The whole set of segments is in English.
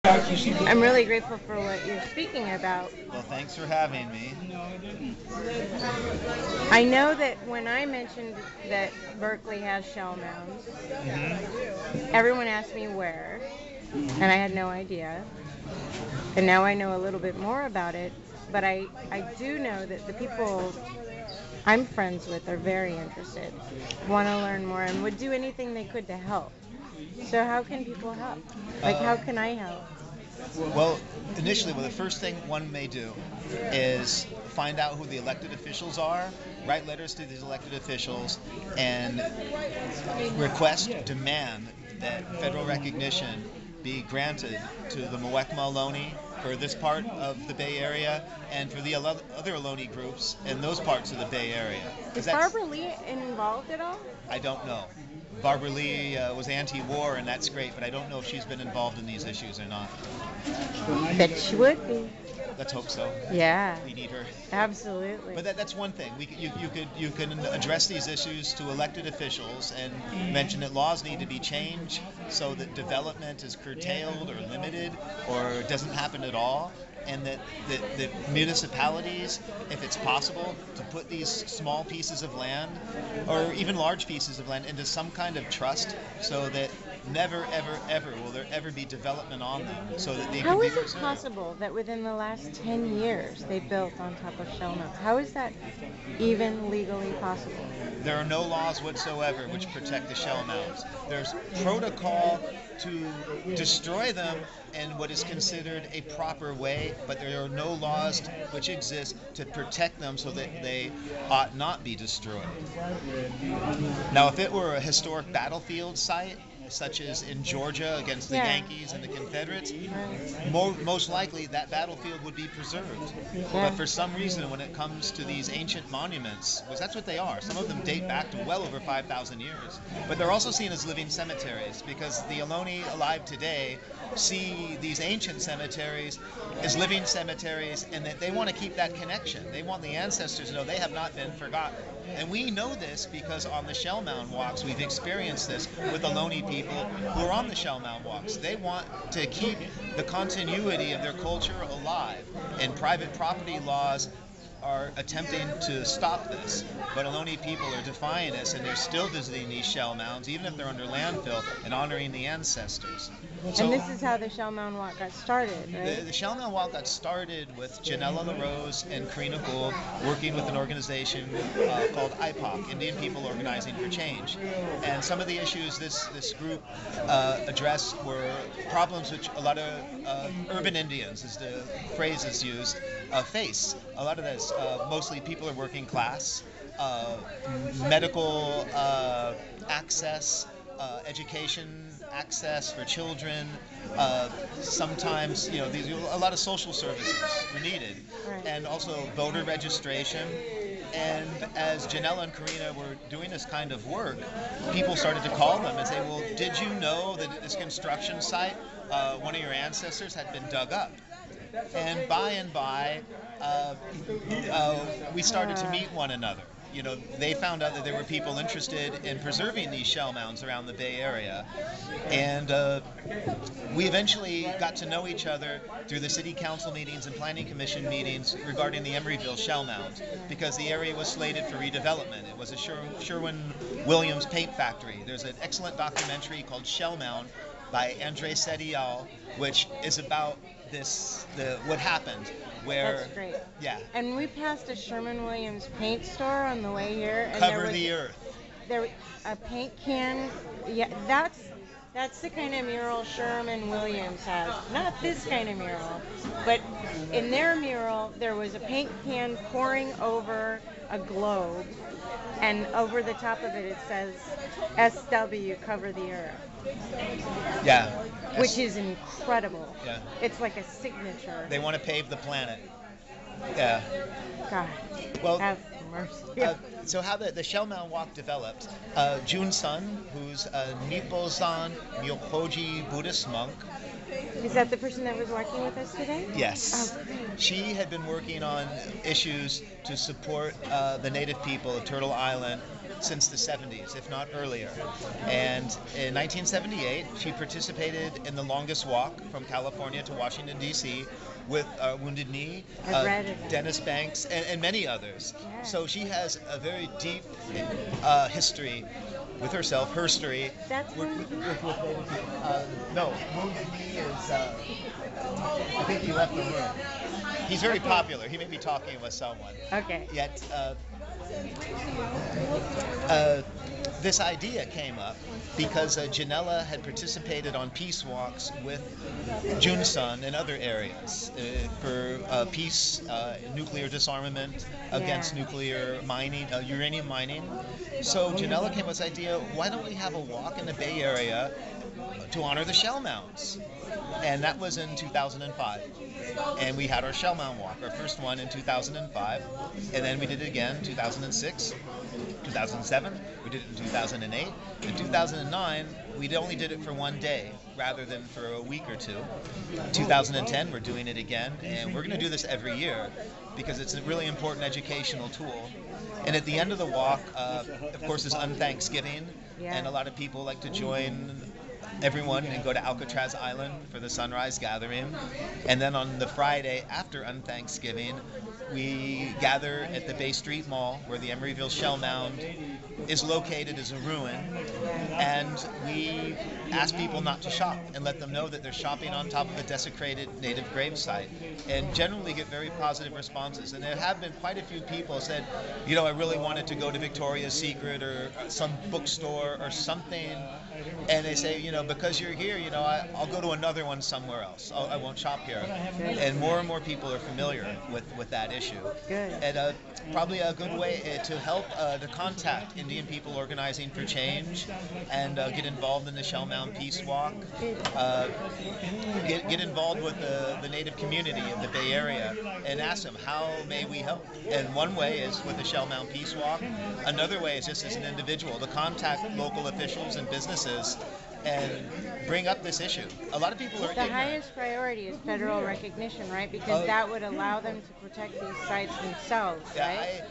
I'm really grateful for what you're speaking about. Well, thanks for having me. I know that when I mentioned that Berkeley has shell mounds, Hmm. everyone asked me where, and I had no idea. And now I know a little bit more about it, but I do know that the people I'm friends with are very interested, want to learn more, and would do anything they could to help. So how can people help? Like, how Um, can I help? well, initially, the first thing one may do is find out who the elected officials are, write letters to these elected officials, and request, demand that federal recognition be granted to the Muwekma Ohlone for this part of the Bay Area and for the other Ohlone groups in those parts of the Bay Area. Because Is that's, Barbara Lee involved at all? I don't know. Barbara Lee was anti-war, and that's great, but I don't know if she's been involved in these issues or not. Bet she would be. Let's hope so. Yeah, We need her. absolutely. But that's one thing. You can address these issues to elected officials and mention that laws need to be changed so that development is curtailed or limited or doesn't happen at all, and that municipalities, if it's possible, to put these small pieces of land or even large pieces of land into some kind of trust so that never, ever, ever will there ever be development on them so that they can How be is it preserved. possible that within the last 10 years they built on top of Shellmound? How is that even legally possible? There are no laws whatsoever which protect the shell mounds. There's protocol to destroy them in what is considered a proper way, but there are no laws which exist to protect them so that they ought not be destroyed. Now, if it were a historic battlefield site, such as in Georgia against the Yeah. Yankees and the Confederates, Right. most likely that battlefield would be preserved. Yeah. But for some reason, when it comes to these ancient monuments, because that's what they are, some of them date back to well over 5,000 years, but they're also seen as living cemeteries because the Ohlone alive today see these ancient cemeteries as living cemeteries and that they want to keep that connection. They want the ancestors to know they have not been forgotten. And we know this because on the Shellmound walks, we've experienced this with Ohlone people who are on the Shellmound walks. They want to keep the continuity of their culture alive, and private property laws are attempting to stop this. But Ohlone people are defying this, and they're still visiting these shell mounds, even if they're under landfill, and honoring the ancestors. So And this is how the Shellmound Walk got started, the, right? the Shellmound Walk got started with Janella LaRose and Karina Gould working with an organization called IPOC, Indian People Organizing for Change. And some of the issues this group addressed were problems which a lot of urban Indians, as the phrase is used, face. A lot of this, mostly people are working class, uh, medical access, education access for children. Sometimes, a lot of social services were needed, Right. and also voter registration. And as Janella and Karina were doing this kind of work, people started to call them and say, "Well, did you know that at this construction site, one of your ancestors had been dug up?" And by, uh, we started to Uh, meet one another. They found out that there were people interested in preserving these shell mounds around the Bay Area, and we eventually got to know each other through the city council meetings and planning commission meetings regarding the Emeryville shell mound, because the area was slated for redevelopment. It was a Sherwin-Williams paint factory. There's an excellent documentary called Shellmound by Andre Sedial, which is about what happened, where, that's great. yeah, And we passed a Sherman-Williams paint store on the way here, and cover the earth. there a paint can. Yeah, that's the kind of mural Sherman Williams has. Not this kind of mural, but in their mural there was a paint can pouring over a globe, and over the top of it it says SW cover the earth, Yeah, which is incredible. yeah. It's like a signature. They want to pave the planet. Yeah. God, Well, have mercy. so how the Shellmound Walk developed, Jun Sun, who's a Nippozan Myohoji Buddhist monk, Is that the person that was working with us today? Yes. Oh, great. She had been working on issues to support the native people of Turtle Island since the 70s, if not earlier. And in 1978, she participated in the longest walk from California to Washington, D.C. with Wounded Knee, I've read it. Dennis Banks, and many others. Yeah. So she has a very deep history with herself, her story. That's Wounded Knee? No, Wounded Knee is, I think he left the room. He's very popular. He may be talking with someone. Okay. Yet, this idea came up because Janella had participated on peace walks with Junsun and other areas for peace, nuclear disarmament, against nuclear mining, uranium mining. So Janella came with this idea, why don't we have a walk in the Bay Area to honor the Shellmounds? And that was in 2005. And we had our Shellmound walk, our first one in 2005. And then we did it again in 2006, 2007. We did it in 2008. In 2009, we only did it for one day rather than for a week or two. 2010, we're doing it again. And we're going to do this every year because it's a really important educational tool. And at the end of the walk, of course, is Unthanksgiving. Yeah. And a lot of people like to join everyone and go to Alcatraz Island for the sunrise gathering. And then on the Friday after Unthanksgiving, we gather at the Bay Street Mall where the Emeryville Shellmound is located as a ruin. And we ask people not to shop and let them know that they're shopping on top of a desecrated native gravesite. And generally get very positive responses. And there have been quite a few people said, you know, I really wanted to go to Victoria's Secret or some bookstore or something. And they say, you know, because you're here, you know, I'll go to another one somewhere else. I won't shop here. And more people are familiar with that issue. Good. And probably a good way to help to contact Indian people organizing for change and get involved in the Shellmound Peace Walk. Get involved with the Native community of the Bay Area and ask them, how may we help? And one way is with the Shellmound Peace Walk. Another way is just as an individual to contact local officials and businesses and bring up this issue. A lot of people are The ignorant. highest priority is federal recognition, right? Because that would allow them to protect these sites themselves, right?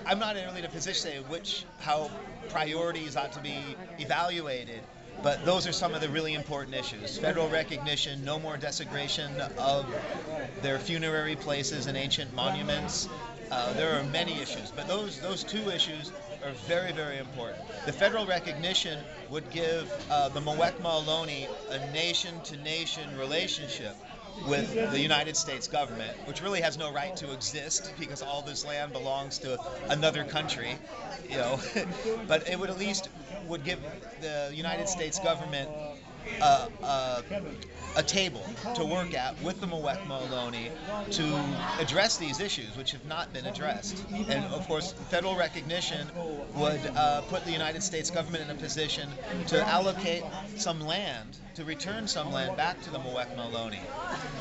I'm not really in a position to say how priorities ought to be evaluated, but those are some of the really important issues. Federal recognition, no more desecration of their funerary places and ancient monuments. There are many issues, but those two issues are very, very important. The federal recognition would give the Muwekma Ohlone a nation-to-nation relationship with the United States government, which really has no right to exist because all this land belongs to another country, you know. But it would at least would give the United States government a table to work at with the Muwekma Ohlone to address these issues, which have not been addressed. And of course, federal recognition would put the United States government in a position to allocate some land, to return some land back to the Muwekma Ohlone.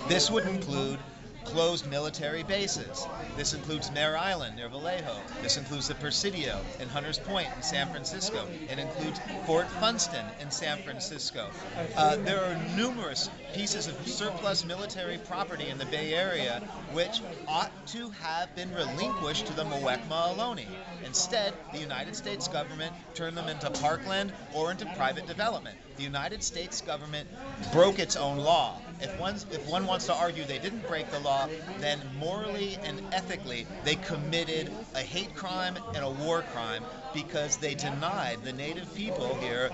This would include closed military bases. This includes Mare Island near Vallejo. This includes the Presidio in Hunters Point in San Francisco. It includes Fort Funston in San Francisco. There are numerous pieces of surplus military property in the Bay Area which ought to have been relinquished to the Muwekma Ohlone. Instead, the United States government turned them into parkland or into private development. The United States government broke its own law. If one wants to argue they didn't break the law, then morally and ethically they committed a hate crime and a war crime because they denied the native people here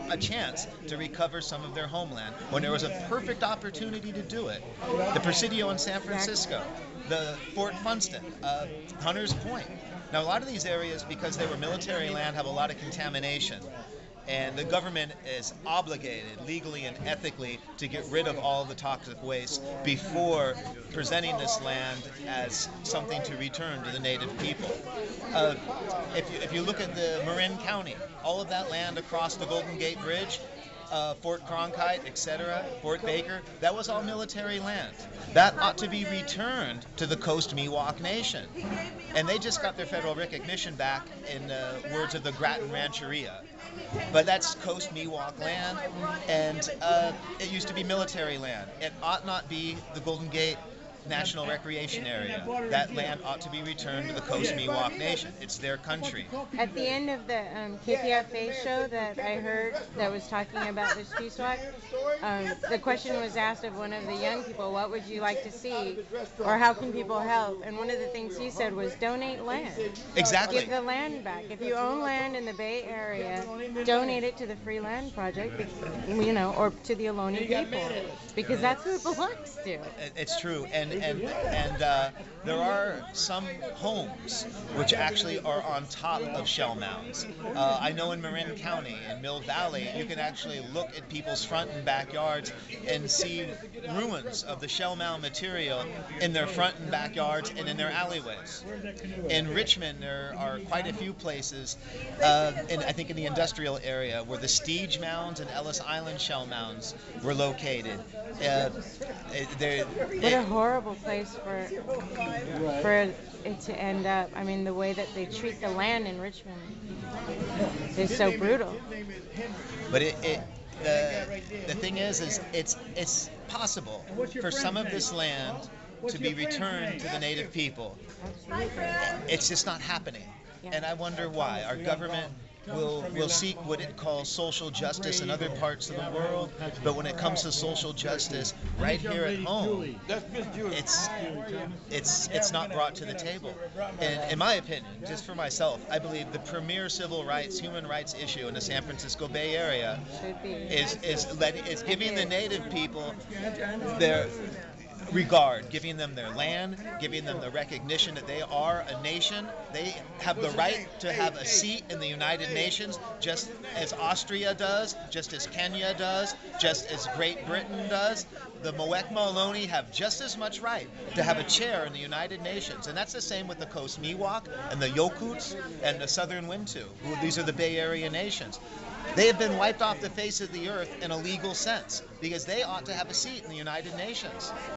a chance to recover some of their homeland when there was a perfect opportunity to do it. The Presidio in San Francisco, the Fort Funston, Hunters Point. Now a lot of these areas, because they were military land, have a lot of contamination. And the government is obligated legally and ethically to get rid of all the toxic waste before presenting this land as something to return to the native people. If you look at the Marin County, all of that land across the Golden Gate Bridge, Fort Cronkite, etc., Fort Baker, that was all military land. That ought to be returned to the Coast Miwok Nation. And they just got their federal recognition back in words of the Grattan Rancheria. But that's Coast Miwok land, and it used to be military land. It ought not be the Golden Gate National Recreation Area. That land ought to be returned to the Coast Miwok Nation. It's their country. At the end of the KPFA show that I heard that was talking about this peace walk, the question was asked of one of the young people, what would you like to see, or how can people help? And one of the things he said was donate land. Exactly. Give the land back. If you own land in the Bay Area, donate it to the Free Land Project, or to the Ohlone people, because that's who it belongs to. It's true, and there are some homes which actually are on top of shell mounds. I know in Marin County, in Mill Valley, you can actually look at people's front and backyards and see ruins of the shell mound material in their front and backyards and in their alleyways. In Richmond, there are quite a few places, I think in the industrial area, where the Steege Mounds and Ellis Island shell mounds were located. What a horrible place for it to end up. I mean, the way that they treat the land in Richmond is so brutal. But the thing is it's possible for some of this land to be returned to the native people. It's just not happening. And I wonder why. Our government will seek what it calls social justice in other parts of the world, but when it comes to social justice right here at home, it's not brought to the table. And in my opinion, just for myself, I believe the premier civil rights, human rights issue in the San Francisco Bay Area is giving the native people their regard, giving them their land, giving them the recognition that they are a nation. They have the right to have a seat in the United Nations, just as Austria does, just as Kenya does, just as Great Britain does. The Muwekma Ohlone have just as much right to have a chair in the United Nations, and that's the same with the Coast Miwok and the Yokuts and the Southern Wintu. These are the Bay Area nations. They have been wiped off the face of the earth in a legal sense because they ought to have a seat in the United Nations.